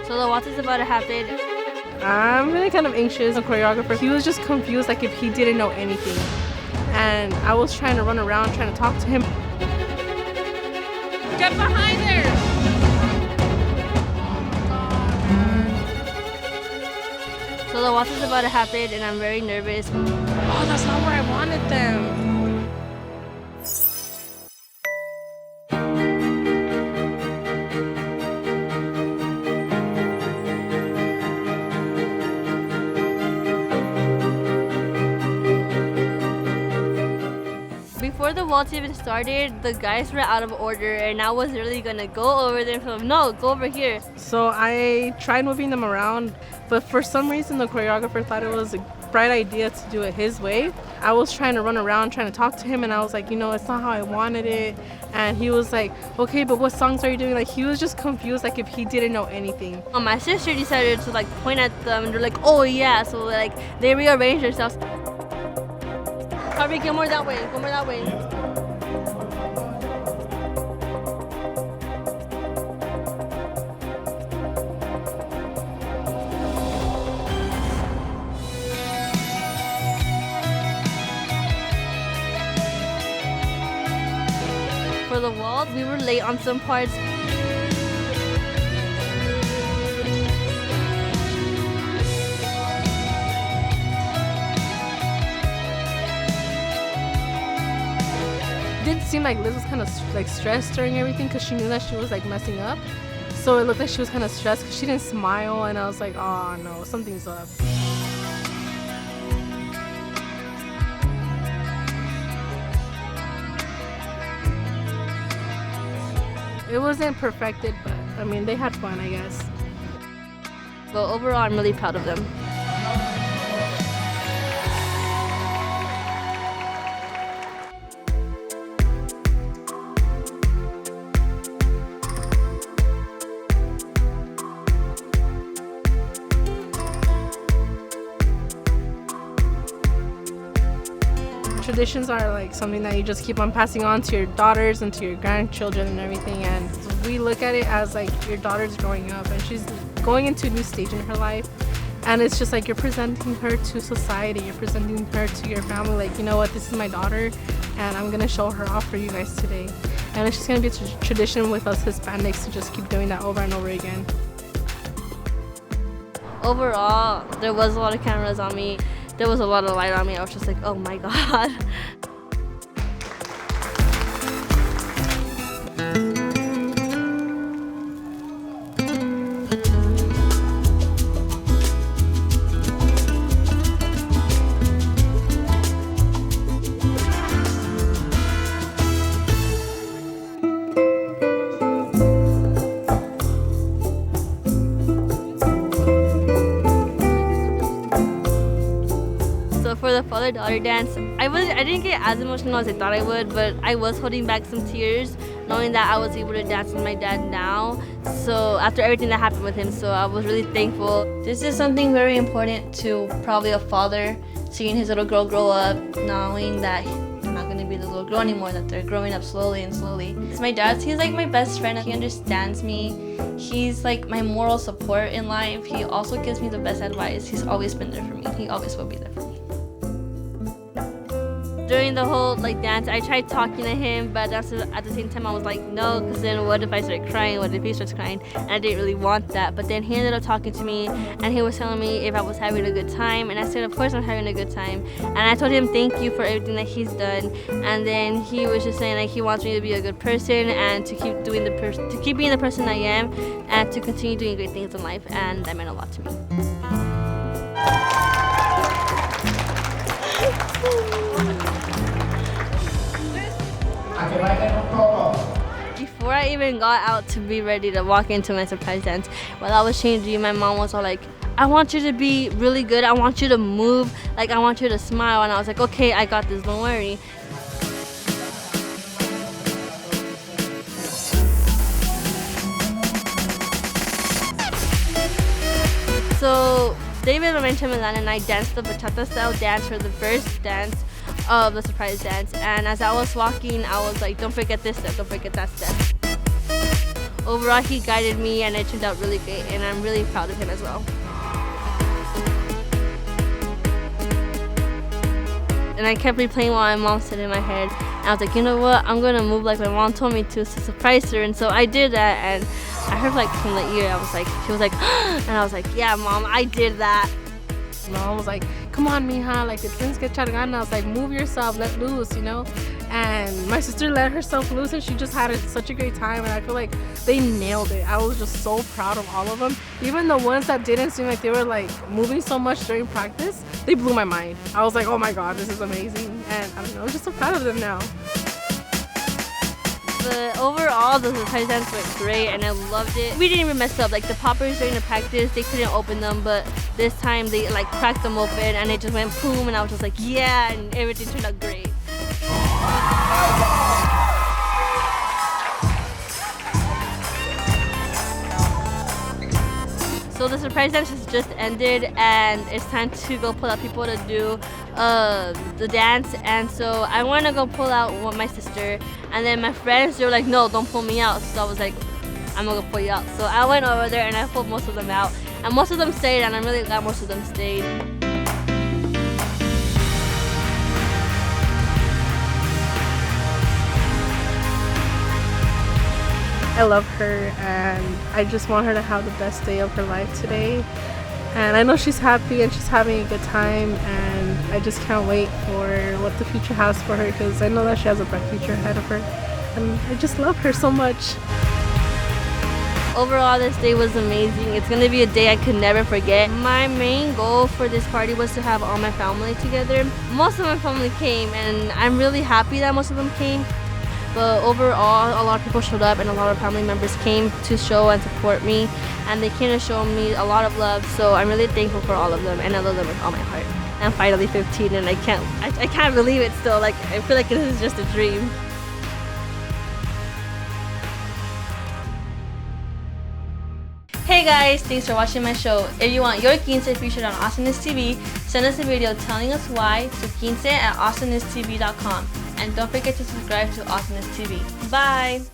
So the waltz is about to happen. I'm really kind of anxious. The choreographer, he was just confused, like if he didn't know anything. And I was trying to run around, trying to talk to him. Get behind there! So the waltz is about to happen and I'm very nervous. Oh, that's not where I wanted them. Before the waltz even started, the guys were out of order and I was really gonna go over there and tell them, no, go over here. So I tried moving them around, but for some reason the choreographer thought it was a bright idea to do it his way. I was trying to run around, trying to talk to him, and I was like, it's not how I wanted it. And he was like, okay, but what songs are you doing? Like, he was just confused, like if he didn't know anything. My sister decided to point at them and they're like, oh yeah, so they rearranged themselves. Harvey, go more that way, go more that way. For the waltz, we were late on some parts. It did seem like Liz was kind of stressed during everything because she knew that she was messing up. So it looked like she was kind of stressed because she didn't smile, and I was like, oh no, something's up. It wasn't perfected, but I mean, they had fun, I guess. But overall, I'm really proud of them. Traditions are something that you just keep on passing on to your daughters and to your grandchildren and everything, and we look at it as your daughter's growing up and she's going into a new stage in her life, and it's just you're presenting her to society, you're presenting her to your family, you know what, this is my daughter and I'm gonna show her off for you guys today. And it's just gonna be a tradition with us Hispanics to just keep doing that over and over again. Overall, there was a lot of cameras on me. There was a lot of light on me. I was just like, oh my God. For the father-daughter dance, I didn't get as emotional as I thought I would, but I was holding back some tears knowing that I was able to dance with my dad now. So after everything that happened with him, so I was really thankful. This is something very important to probably a father, seeing his little girl grow up, knowing that they're not going to be the little girl anymore, that they're growing up slowly and slowly. It's my dad, he's my best friend. He understands me. He's my moral support in life. He also gives me the best advice. He's always been there for me. He always will be there for me. During the whole dance, I tried talking to him, but at the same time I was like, no, because then what if I start crying? What if he starts crying? And I didn't really want that. But then he ended up talking to me, and he was telling me if I was having a good time, and I said, of course I'm having a good time. And I told him thank you for everything that he's done. And then he was just saying he wants me to be a good person and to keep being the person I am, and to continue doing great things in life. And that meant a lot to me. Before I even got out to be ready to walk into my surprise dance, while I was changing, my mom was all like, I want you to be really good. I want you to move. I want you to smile. And I was like, okay, I got this. Don't worry. So David, Lorenzo, Milan, and I danced the bachata style dance for the first dance of the surprise dance. And as I was walking, I was like, don't forget this step, don't forget that step. overall he guided me and it turned out really great, and I'm really proud of him as well. And I kept replaying what my mom said in my head. And I was like, you know what? I'm gonna move like my mom told me to surprise her. And so I did that. And I heard like from the ear, she was like, and I was like, yeah, Mom, I did that. Mom was like, come on, mija, like the twins get echar ganas. I was like, move yourself, let loose, you know? And my sister let herself loose and she just had such a great time, and I feel like they nailed it. I was just so proud of all of them. Even the ones that didn't seem like they were like moving so much during practice, they blew my mind. I was like, oh my god, this is amazing. And I don't know, I'm just so proud of them now. But overall, the surprise dance went great and I loved it. We didn't even mess up. Like the poppers during the practice, they couldn't open them, but this time they like cracked them open and it just went boom, and I was just like, yeah, and everything turned out great. So the surprise dance has just ended and it's time to go pull out people to do the dance. And so I want to go pull out my sister, and then my friends, they were like, no, don't pull me out. So I was like, I'm gonna go pull you out. So I went over there and I pulled most of them out, and most of them stayed, and I'm really glad most of them stayed. I love her and I just want her to have the best day of her life today. And I know she's happy and she's having a good time, and I just can't wait for what the future has for her, because I know that she has a bright future ahead of her. And I just love her so much. Overall, this day was amazing. It's gonna be a day I could never forget. My main goal for this party was to have all my family together. Most of my family came, and I'm really happy that most of them came. But overall, a lot of people showed up and a lot of family members came to show and support me, and they came to show me a lot of love. So I'm really thankful for all of them, and I love them with all my heart. I'm finally 15 and I can't believe it still. Like, I feel like this is just a dream. Hey guys, thanks for watching my show. If you want your Quince featured on Awesomeness TV, send us a video telling us why to quince@awesomeness.tv.com. And don't forget to subscribe to Awesomeness TV. Bye!